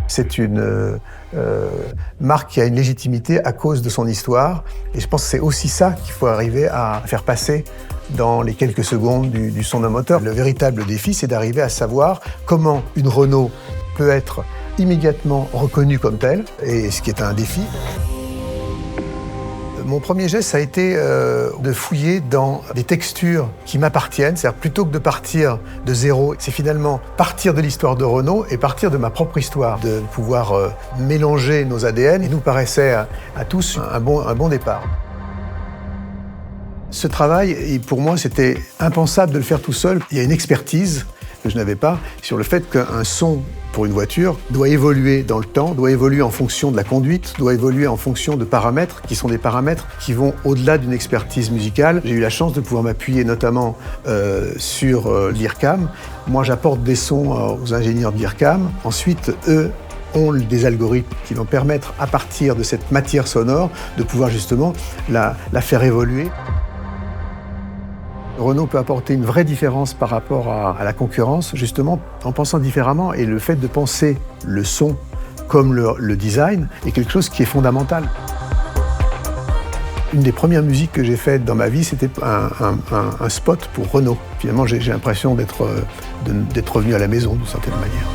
C'est une marque qui a une légitimité à cause de son histoire. Et je pense que c'est aussi ça qu'il faut arriver à faire passer dans les quelques secondes du son d'un moteur. Le véritable défi, c'est d'arriver à savoir comment une Renault peut être immédiatement reconnue comme telle, et ce qui est un défi. Mon premier geste, ça a été de fouiller dans des textures qui m'appartiennent. C'est-à-dire, plutôt que de partir de zéro, c'est finalement partir de l'histoire de Renault et partir de ma propre histoire, de pouvoir mélanger nos ADN. Il nous paraissait à tous un bon départ. Ce travail, pour moi, c'était impensable de le faire tout seul. Il y a une expertise que je n'avais pas sur le fait qu'un son pour une voiture doit évoluer dans le temps, doit évoluer en fonction de la conduite, doit évoluer en fonction de paramètres qui sont des paramètres qui vont au-delà d'une expertise musicale. J'ai eu la chance de pouvoir m'appuyer notamment sur l'IRCAM. Moi, j'apporte des sons aux ingénieurs de l'IRCAM. Ensuite, eux ont des algorithmes qui vont permettre, à partir de cette matière sonore, de pouvoir justement la faire évoluer. Renault peut apporter une vraie différence par rapport à la concurrence, justement en pensant différemment. Et le fait de penser le son comme le design est quelque chose qui est fondamental. Une des premières musiques que j'ai faites dans ma vie, c'était un spot pour Renault. Finalement, j'ai l'impression d'être revenu à la maison d'une certaine manière.